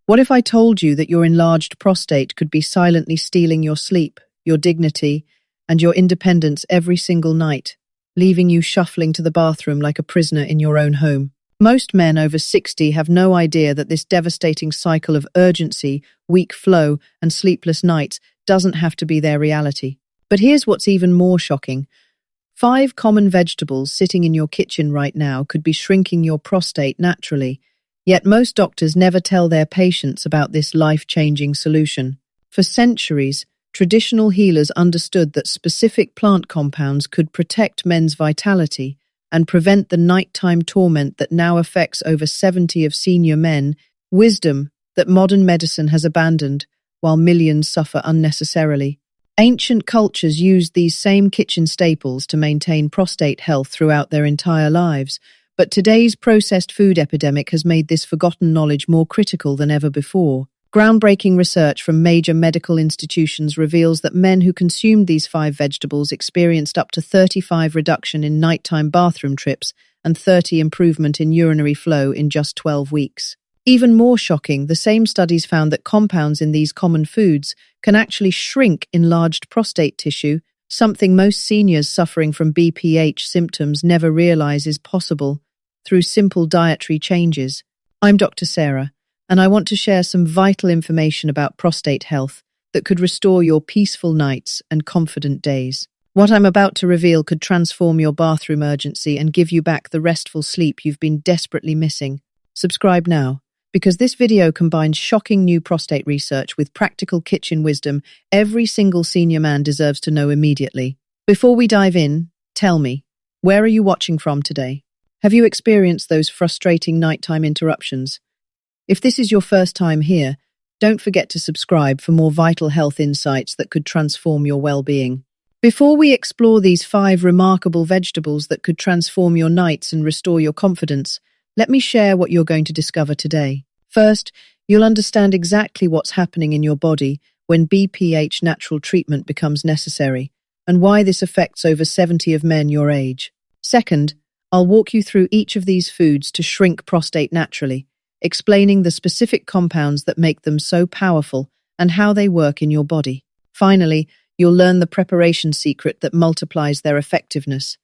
What if I told you that your enlarged prostate could be silently stealing your sleep, your dignity, and your independence every single night, leaving you shuffling to the bathroom like a prisoner in your own home? Most men over 60 have no idea that this devastating cycle of urgency, weak flow, and sleepless nights doesn't have to be their reality. But here's what's even more shocking. 5 common vegetables sitting in your kitchen right now could be shrinking your prostate naturally, yet most doctors never tell their patients about this life-changing solution. For centuries, traditional healers understood that specific plant compounds could protect men's vitality and prevent the nighttime torment that now affects over 70 of senior men, wisdom that modern medicine has abandoned, while millions suffer unnecessarily. Ancient cultures used these same kitchen staples to maintain prostate health throughout their entire lives, but today's processed food epidemic has made this forgotten knowledge more critical than ever before. Groundbreaking research from major medical institutions reveals that men who consumed these 5 vegetables experienced up to 35% reduction in nighttime bathroom trips and 30% improvement in urinary flow in just 12 weeks. Even more shocking, the same studies found that compounds in these common foods can actually shrink enlarged prostate tissue, something most seniors suffering from BPH symptoms never realize is possible through simple dietary changes. I'm Dr. Sarah, and I want to share some vital information about prostate health that could restore your peaceful nights and confident days. What I'm about to reveal could transform your bathroom urgency and give you back the restful sleep you've been desperately missing. Subscribe now, because this video combines shocking new prostate research with practical kitchen wisdom every single senior man deserves to know immediately. Before we dive in, tell me, where are you watching from today? Have you experienced those frustrating nighttime interruptions? If this is your first time here, don't forget to subscribe for more vital health insights that could transform your well-being. Before we explore these 5 remarkable vegetables that could transform your nights and restore your confidence, let me share what you're going to discover today. First, you'll understand exactly what's happening in your body when BPH natural treatment becomes necessary, and why this affects over 70 of men your age. Second, I'll walk you through each of these foods to shrink prostate naturally, explaining the specific compounds that make them so powerful and how they work in your body. Finally, you'll learn the preparation secret that multiplies their effectiveness,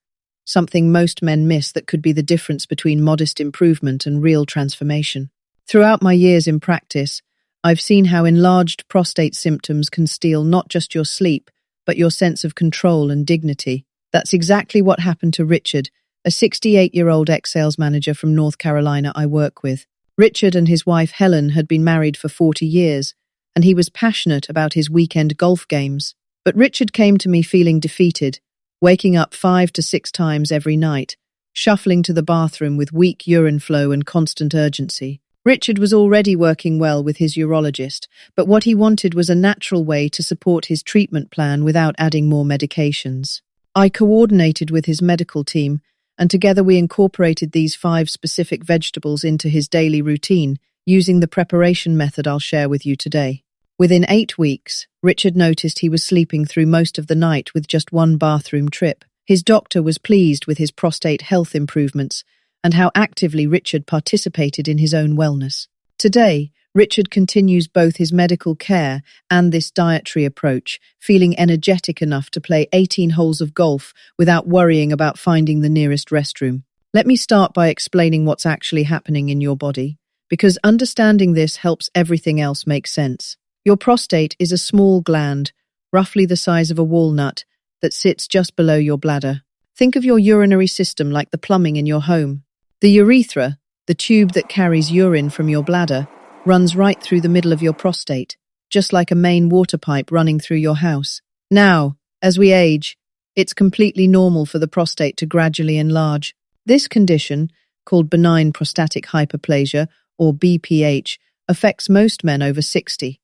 something most men miss that could be the difference between modest improvement and real transformation. Throughout my years in practice, I've seen how enlarged prostate symptoms can steal not just your sleep, but your sense of control and dignity. That's exactly what happened to Richard, a 68-year-old ex-sales manager from North Carolina I work with. Richard and his wife Helen had been married for 40 years, and he was passionate about his weekend golf games. But Richard came to me feeling defeated, waking up 5 to 6 times every night, shuffling to the bathroom with weak urine flow and constant urgency. Richard was already working well with his urologist, but what he wanted was a natural way to support his treatment plan without adding more medications. I coordinated with his medical team, and together we incorporated these 5 specific vegetables into his daily routine, using the preparation method I'll share with you today. Within 8 weeks, Richard noticed he was sleeping through most of the night with just 1 bathroom trip. His doctor was pleased with his prostate health improvements and how actively Richard participated in his own wellness. Today, Richard continues both his medical care and this dietary approach, feeling energetic enough to play 18 holes of golf without worrying about finding the nearest restroom. Let me start by explaining what's actually happening in your body, because understanding this helps everything else make sense. Your prostate is a small gland, roughly the size of a walnut, that sits just below your bladder. Think of your urinary system like the plumbing in your home. The urethra, the tube that carries urine from your bladder, runs right through the middle of your prostate, just like a main water pipe running through your house. Now, as we age, it's completely normal for the prostate to gradually enlarge. This condition, called benign prostatic hyperplasia, or BPH, affects most men over 60.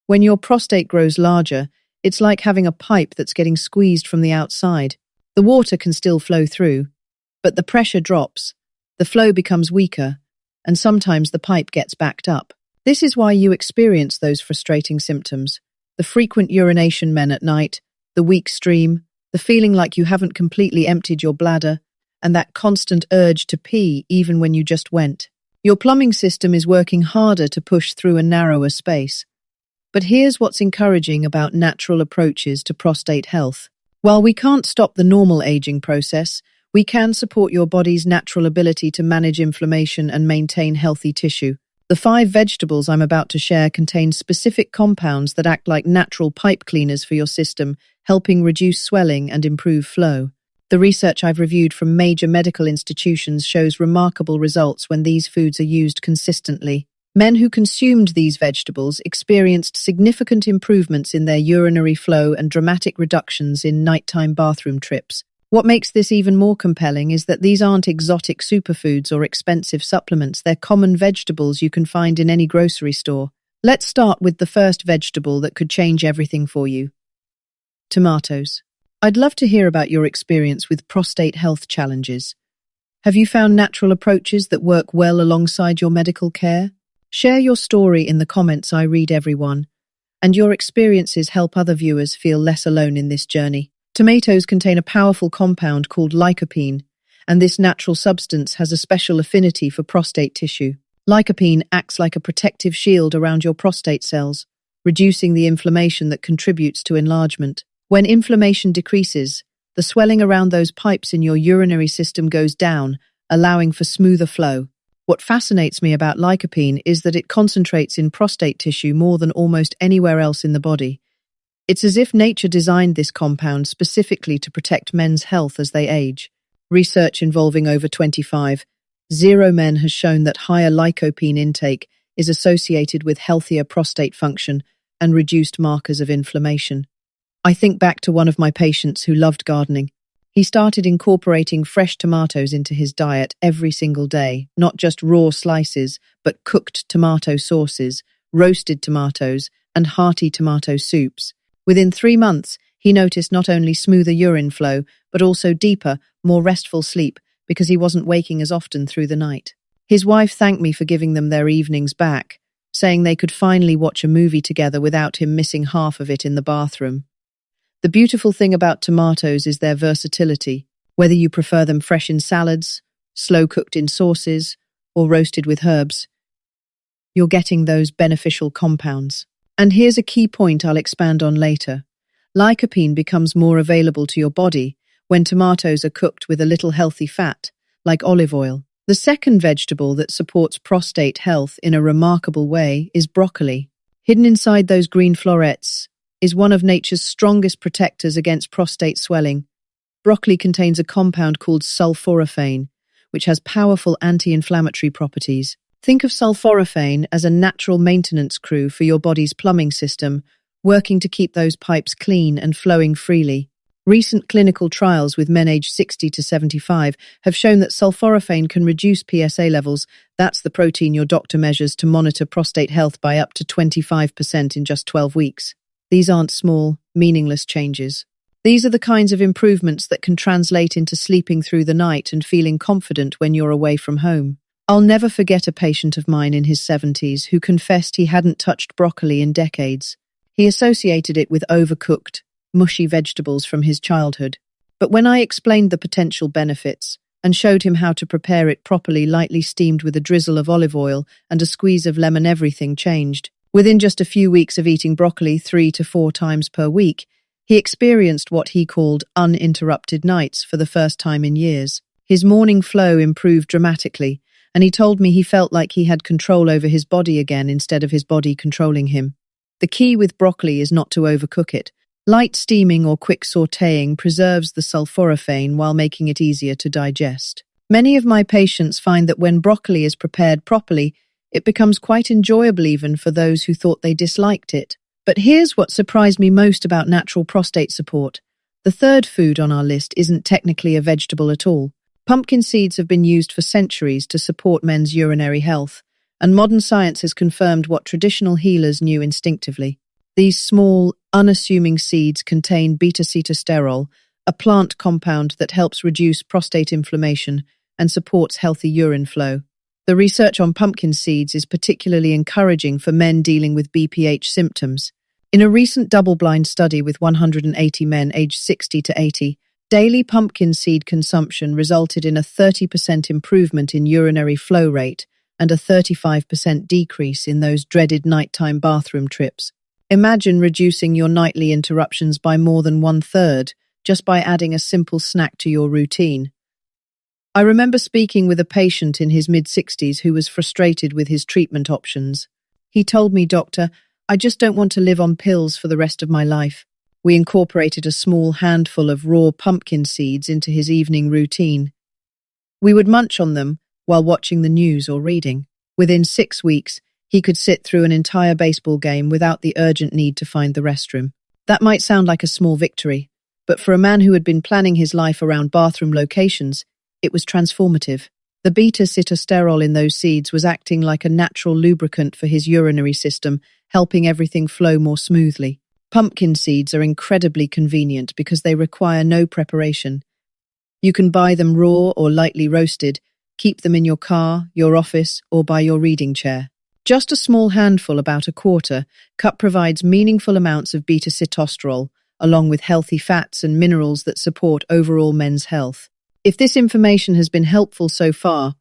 When your prostate grows larger, it's like having a pipe that's getting squeezed from the outside. The water can still flow through, but the pressure drops, the flow becomes weaker, and sometimes the pipe gets backed up. This is why you experience those frustrating symptoms: the frequent urination men at night, the weak stream, the feeling like you haven't completely emptied your bladder, and that constant urge to pee even when you just went. Your plumbing system is working harder to push through a narrower space. But here's what's encouraging about natural approaches to prostate health. While we can't stop the normal aging process, we can support your body's natural ability to manage inflammation and maintain healthy tissue. The 5 vegetables I'm about to share contain specific compounds that act like natural pipe cleaners for your system, helping reduce swelling and improve flow. The research I've reviewed from major medical institutions shows remarkable results when these foods are used consistently. Men who consumed these vegetables experienced significant improvements in their urinary flow and dramatic reductions in nighttime bathroom trips. What makes this even more compelling is that these aren't exotic superfoods or expensive supplements. They're common vegetables you can find in any grocery store. Let's start with the first vegetable that could change everything for you. Tomatoes. I'd love to hear about your experience with prostate health challenges. Have you found natural approaches that work well alongside your medical care? Share your story in the comments. I read everyone, and your experiences help other viewers feel less alone in this journey. Tomatoes contain a powerful compound called lycopene, and this natural substance has a special affinity for prostate tissue. Lycopene acts like a protective shield around your prostate cells, reducing the inflammation that contributes to enlargement. When inflammation decreases, the swelling around those pipes in your urinary system goes down, allowing for smoother flow. What fascinates me about lycopene is that it concentrates in prostate tissue more than almost anywhere else in the body. It's as if nature designed this compound specifically to protect men's health as they age. Research involving over 25 men has shown that higher lycopene intake is associated with healthier prostate function and reduced markers of inflammation. I think back to one of my patients who loved gardening. He started incorporating fresh tomatoes into his diet every single day, not just raw slices, but cooked tomato sauces, roasted tomatoes, and hearty tomato soups. Within 3 months, he noticed not only smoother urine flow, but also deeper, more restful sleep because he wasn't waking as often through the night. His wife thanked me for giving them their evenings back, saying they could finally watch a movie together without him missing half of it in the bathroom. The beautiful thing about tomatoes is their versatility. Whether you prefer them fresh in salads, slow-cooked in sauces, or roasted with herbs, you're getting those beneficial compounds. And here's a key point I'll expand on later. Lycopene becomes more available to your body when tomatoes are cooked with a little healthy fat, like olive oil. The second vegetable that supports prostate health in a remarkable way is broccoli. Hidden inside those green florets is one of nature's strongest protectors against prostate swelling. Broccoli contains a compound called sulforaphane, which has powerful anti-inflammatory properties. Think of sulforaphane as a natural maintenance crew for your body's plumbing system, working to keep those pipes clean and flowing freely. Recent clinical trials with men aged 60 to 75 have shown that sulforaphane can reduce PSA levels, that's the protein your doctor measures to monitor prostate health, by up to 25% in just 12 weeks. These aren't small, meaningless changes. These are the kinds of improvements that can translate into sleeping through the night and feeling confident when you're away from home. I'll never forget a patient of mine in his 70s who confessed he hadn't touched broccoli in decades. He associated it with overcooked, mushy vegetables from his childhood. But when I explained the potential benefits and showed him how to prepare it properly, lightly steamed with a drizzle of olive oil and a squeeze of lemon, everything changed. Within just a few weeks of eating broccoli 3 to 4 times per week, he experienced what he called uninterrupted nights for the first time in years. His morning flow improved dramatically, and he told me he felt like he had control over his body again instead of his body controlling him. The key with broccoli is not to overcook it. Light steaming or quick sautéing preserves the sulforaphane while making it easier to digest. Many of my patients find that when broccoli is prepared properly, it becomes quite enjoyable even for those who thought they disliked it. But here's what surprised me most about natural prostate support. The third food on our list isn't technically a vegetable at all. Pumpkin seeds have been used for centuries to support men's urinary health, and modern science has confirmed what traditional healers knew instinctively. These small, unassuming seeds contain beta-sitosterol, a plant compound that helps reduce prostate inflammation and supports healthy urine flow. The research on pumpkin seeds is particularly encouraging for men dealing with BPH symptoms. In a recent double-blind study with 180 men aged 60 to 80, daily pumpkin seed consumption resulted in a 30% improvement in urinary flow rate, and a 35% decrease in those dreaded nighttime bathroom trips. Imagine reducing your nightly interruptions by more than 1/3 just by adding a simple snack to your routine. I remember speaking with a patient in his mid-60s who was frustrated with his treatment options. He told me, "Doctor, I just don't want to live on pills for the rest of my life." We incorporated a small handful of raw pumpkin seeds into his evening routine. We would munch on them while watching the news or reading. Within 6 weeks, he could sit through an entire baseball game without the urgent need to find the restroom. That might sound like a small victory, but for a man who had been planning his life around bathroom locations, it was transformative. The beta-sitosterol in those seeds was acting like a natural lubricant for his urinary system, helping everything flow more smoothly. Pumpkin seeds are incredibly convenient because they require no preparation. You can buy them raw or lightly roasted, keep them in your car, your office, or by your reading chair. Just a small handful, about a quarter, cup provides meaningful amounts of beta-sitosterol, along with healthy fats and minerals that support overall men's health. If this information has been helpful so far,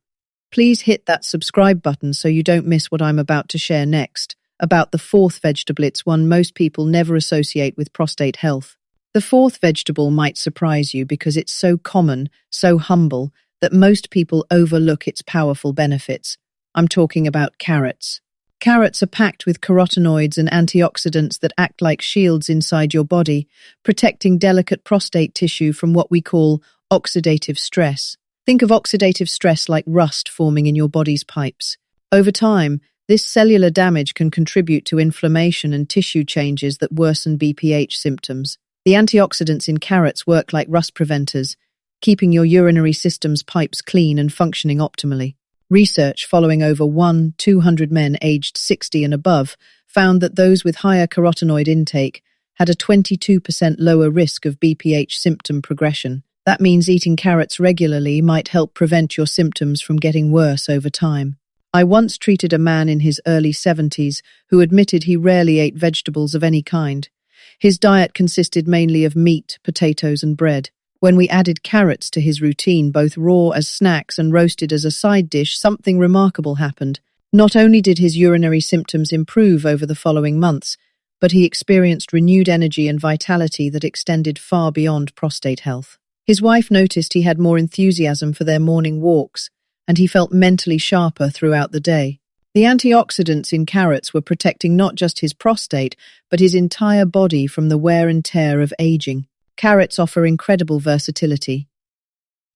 please hit that subscribe button so you don't miss what I'm about to share next, about the fourth vegetable. It's one most people never associate with prostate health. The fourth vegetable might surprise you because it's so common, so humble, that most people overlook its powerful benefits. I'm talking about carrots. Carrots are packed with carotenoids and antioxidants that act like shields inside your body, protecting delicate prostate tissue from what we call oxidative stress. Think of oxidative stress like rust forming in your body's pipes. Over time, this cellular damage can contribute to inflammation and tissue changes that worsen BPH symptoms. The antioxidants in carrots work like rust preventers, keeping your urinary system's pipes clean and functioning optimally. Research following over 200 men aged 60 and above found that those with higher carotenoid intake had a 22% lower risk of BPH symptom progression. That means eating carrots regularly might help prevent your symptoms from getting worse over time. I once treated a man in his early 70s who admitted he rarely ate vegetables of any kind. His diet consisted mainly of meat, potatoes, and bread. When we added carrots to his routine, both raw as snacks and roasted as a side dish, something remarkable happened. Not only did his urinary symptoms improve over the following months, but he experienced renewed energy and vitality that extended far beyond prostate health. His wife noticed he had more enthusiasm for their morning walks, and he felt mentally sharper throughout the day. The antioxidants in carrots were protecting not just his prostate, but his entire body from the wear and tear of aging. Carrots offer incredible versatility.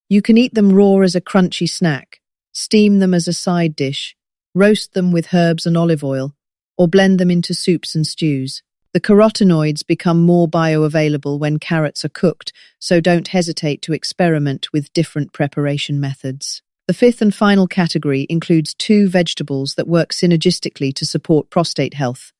You can eat them raw as a crunchy snack, steam them as a side dish, roast them with herbs and olive oil, or blend them into soups and stews. The carotenoids become more bioavailable when carrots are cooked, so don't hesitate to experiment with different preparation methods. The fifth and final category includes 2 vegetables that work synergistically to support prostate health: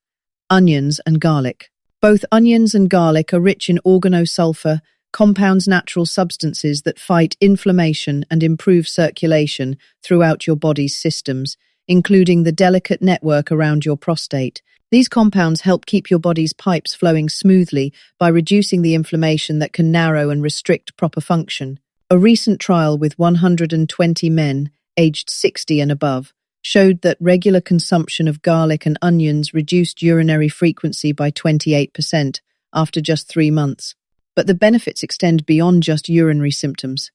onions and garlic. Both onions and garlic are rich in organosulfur compounds, natural substances that fight inflammation and improve circulation throughout your body's systems, including the delicate network around your prostate. These compounds help keep your body's pipes flowing smoothly by reducing the inflammation that can narrow and restrict proper function. A recent trial with 120 men, aged 60 and above, showed that regular consumption of garlic and onions reduced urinary frequency by 28% after just 3 months. But the benefits extend beyond just urinary symptoms.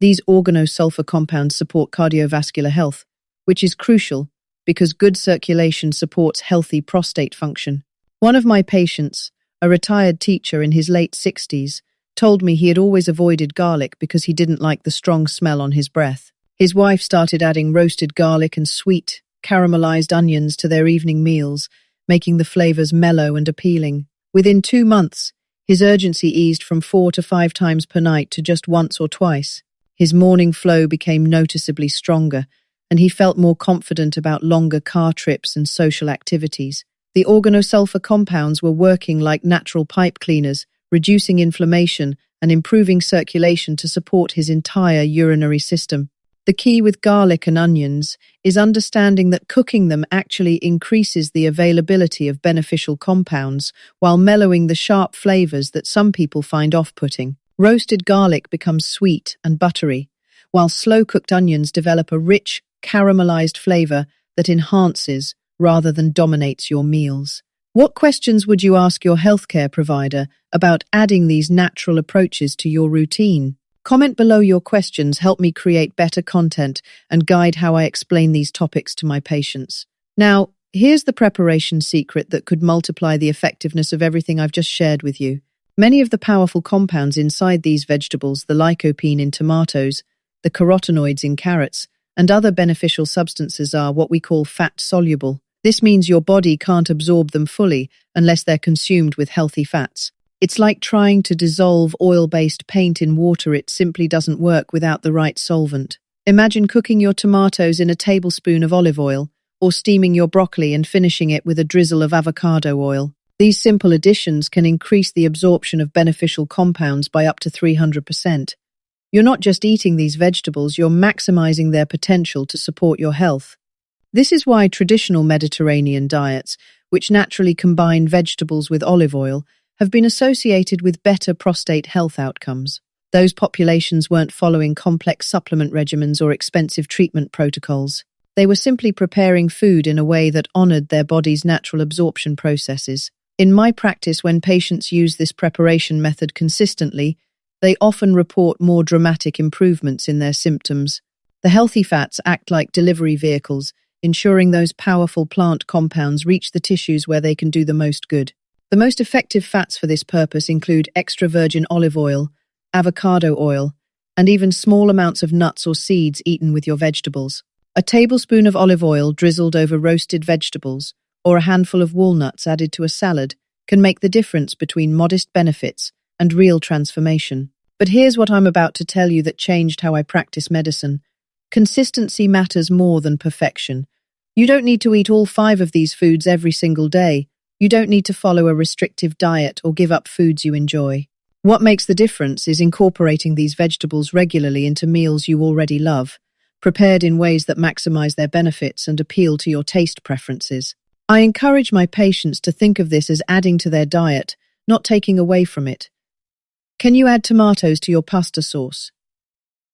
These organosulfur compounds support cardiovascular health, which is crucial because good circulation supports healthy prostate function. One of my patients, a retired teacher in his late 60s, told me he had always avoided garlic because he didn't like the strong smell on his breath. His wife started adding roasted garlic and sweet, caramelized onions to their evening meals, making the flavors mellow and appealing. Within 2 months, his urgency eased from 4 to 5 times per night to just once or twice. His morning flow became noticeably stronger, and he felt more confident about longer car trips and social activities. The organosulfur compounds were working like natural pipe cleaners, reducing inflammation and improving circulation to support his entire urinary system. The key with garlic and onions is understanding that cooking them actually increases the availability of beneficial compounds while mellowing the sharp flavors that some people find off-putting. Roasted garlic becomes sweet and buttery, while slow-cooked onions develop a rich, caramelized flavor that enhances rather than dominates your meals. What questions would you ask your healthcare provider about adding these natural approaches to your routine? Comment below your questions, help me create better content and guide how I explain these topics to my patients. Now, here's the preparation secret that could multiply the effectiveness of everything I've just shared with you. Many of the powerful compounds inside these vegetables, the lycopene in tomatoes, the carotenoids in carrots, and other beneficial substances are what we call fat-soluble. This means your body can't absorb them fully unless they're consumed with healthy fats. It's like trying to dissolve oil-based paint in water. It simply doesn't work without the right solvent. Imagine cooking your tomatoes in a tablespoon of olive oil, or steaming your broccoli and finishing it with a drizzle of avocado oil. These simple additions can increase the absorption of beneficial compounds by up to 300%. You're not just eating these vegetables, you're maximizing their potential to support your health. This is why traditional Mediterranean diets, which naturally combine vegetables with olive oil, have been associated with better prostate health outcomes. Those populations weren't following complex supplement regimens or expensive treatment protocols. They were simply preparing food in a way that honored their body's natural absorption processes. In my practice, when patients use this preparation method consistently, they often report more dramatic improvements in their symptoms. The healthy fats act like delivery vehicles, ensuring those powerful plant compounds reach the tissues where they can do the most good. The most effective fats for this purpose include extra virgin olive oil, avocado oil, and even small amounts of nuts or seeds eaten with your vegetables. A tablespoon of olive oil drizzled over roasted vegetables, or a handful of walnuts added to a salad, can make the difference between modest benefits and real transformation. But here's what I'm about to tell you that changed how I practice medicine. Consistency matters more than perfection. You don't need to eat all 5 of these foods every single day. You don't need to follow a restrictive diet or give up foods you enjoy. What makes the difference is incorporating these vegetables regularly into meals you already love, prepared in ways that maximize their benefits and appeal to your taste preferences. I encourage my patients to think of this as adding to their diet, not taking away from it. Can you add tomatoes to your pasta sauce?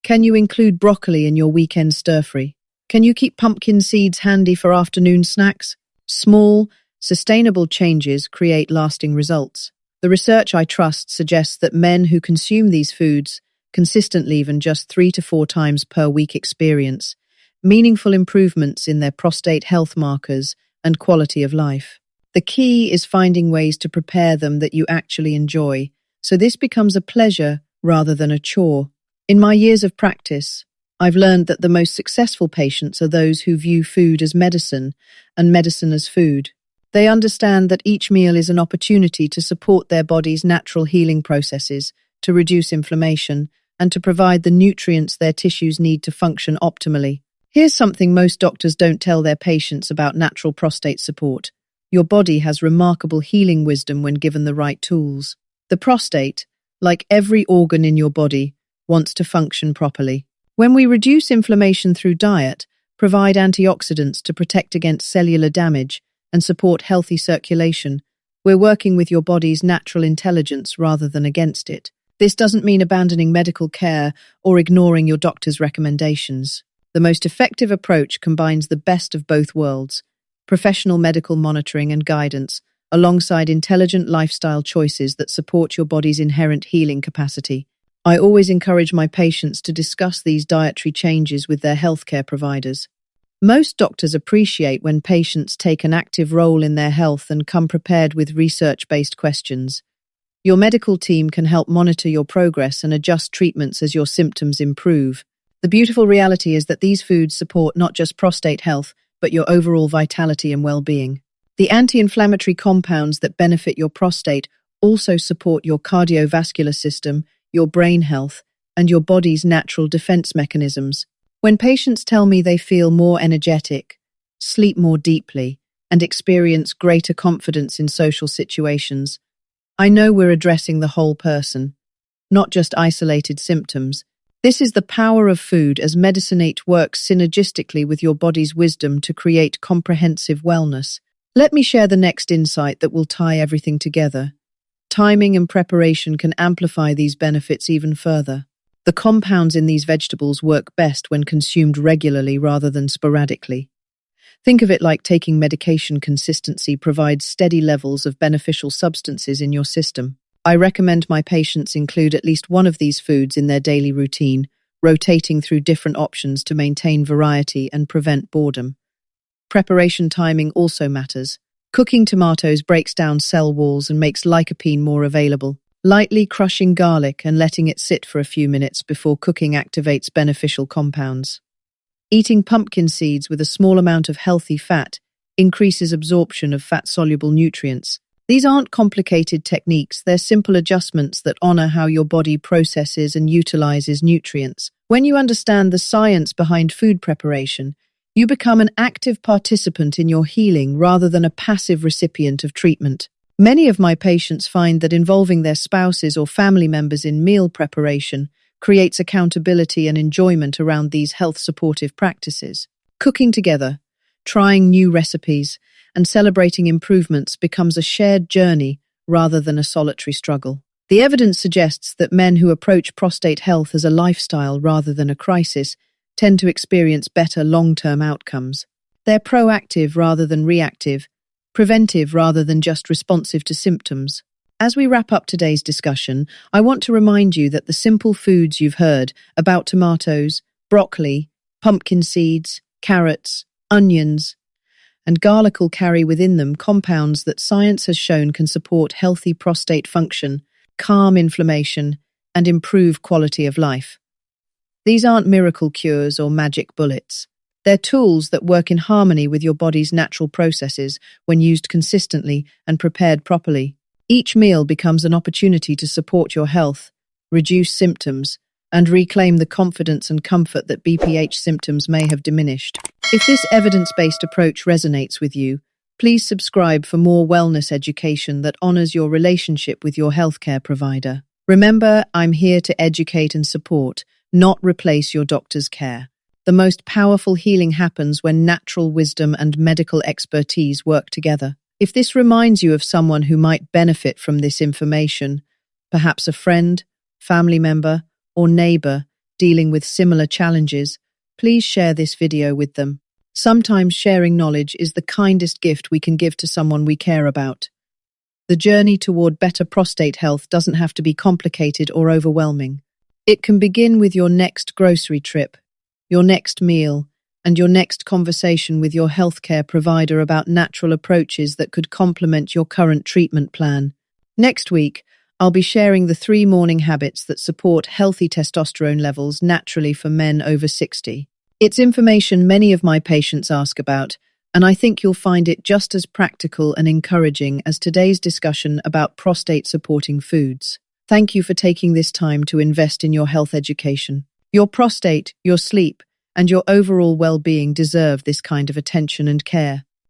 Can you include broccoli in your weekend stir-fry? Can you keep pumpkin seeds handy for afternoon snacks? Small, sustainable changes create lasting results. The research I trust suggests that men who consume these foods consistently, even just 3 to 4 times per week, experience meaningful improvements in their prostate health markers and quality of life. The key is finding ways to prepare them that you actually enjoy, so this becomes a pleasure rather than a chore. In my years of practice, I've learned that the most successful patients are those who view food as medicine and medicine as food. They understand that each meal is an opportunity to support their body's natural healing processes, to reduce inflammation, and to provide the nutrients their tissues need to function optimally. Here's something most doctors don't tell their patients about natural prostate support. Your body has remarkable healing wisdom when given the right tools. The prostate, like every organ in your body, wants to function properly. When we reduce inflammation through diet, provide antioxidants to protect against cellular damage, and support healthy circulation, we're working with your body's natural intelligence rather than against it. This doesn't mean abandoning medical care or ignoring your doctor's recommendations. The most effective approach combines the best of both worlds: professional medical monitoring and guidance, alongside intelligent lifestyle choices that support your body's inherent healing capacity. I always encourage my patients to discuss these dietary changes with their healthcare providers. Most doctors appreciate when patients take an active role in their health and come prepared with research-based questions. Your medical team can help monitor your progress and adjust treatments as your symptoms improve. The beautiful reality is that these foods support not just prostate health, but your overall vitality and well-being. The anti-inflammatory compounds that benefit your prostate also support your cardiovascular system, your brain health, and your body's natural defense mechanisms. When patients tell me they feel more energetic, sleep more deeply, and experience greater confidence in social situations, I know we're addressing the whole person, not just isolated symptoms. This is the power of food, as Medicinate works synergistically with your body's wisdom to create comprehensive wellness. Let me share the next insight that will tie everything together. Timing and preparation can amplify these benefits even further. The The compounds in these vegetables work best when consumed regularly rather than sporadically. Think of it like taking medication. Consistency provides steady levels of beneficial substances in your system. I recommend my patients include at least one of these foods in their daily routine, rotating through different options to maintain variety and prevent boredom. Preparation timing also matters. Cooking tomatoes breaks down cell walls and makes lycopene more available. Lightly crushing garlic and letting it sit for a few minutes before cooking activates beneficial compounds. Eating pumpkin seeds with a small amount of healthy fat increases absorption of fat-soluble nutrients. These aren't complicated techniques, they're simple adjustments that honor how your body processes and utilizes nutrients. When you understand the science behind food preparation, you become an active participant in your healing rather than a passive recipient of treatment. Many of my patients find that involving their spouses or family members in meal preparation creates accountability and enjoyment around these health-supportive practices. Cooking together, trying new recipes, and celebrating improvements becomes a shared journey rather than a solitary struggle. The evidence suggests that men who approach prostate health as a lifestyle rather than a crisis tend to experience better long-term outcomes. They're proactive rather than reactive, preventive rather than just responsive to symptoms. As we wrap up today's discussion, I want to remind you that the simple foods you've heard about tomatoes, broccoli, pumpkin seeds, carrots, onions, and garlic all carry within them compounds that science has shown can support healthy prostate function, calm inflammation, and improve quality of life. These aren't miracle cures or magic bullets. They're tools that work in harmony with your body's natural processes when used consistently and prepared properly. Each meal becomes an opportunity to support your health, reduce symptoms, and reclaim the confidence and comfort that BPH symptoms may have diminished. If this evidence-based approach resonates with you, please subscribe for more wellness education that honors your relationship with your healthcare provider. Remember, I'm here to educate and support, not replace your doctor's care. The most powerful healing happens when natural wisdom and medical expertise work together. If this reminds you of someone who might benefit from this information, perhaps a friend, family member, or neighbor dealing with similar challenges, please share this video with them. Sometimes sharing knowledge is the kindest gift we can give to someone we care about. The journey toward better prostate health doesn't have to be complicated or overwhelming. It can begin with your next grocery trip, your next meal, and your next conversation with your healthcare provider about natural approaches that could complement your current treatment plan. Next week, I'll be sharing the 3 morning habits that support healthy testosterone levels naturally for men over 60. It's information many of my patients ask about, and I think you'll find it just as practical and encouraging as today's discussion about prostate-supporting foods. Thank you for taking this time to invest in your health education. Your prostate, your sleep, and your overall well-being deserve this kind of attention and care.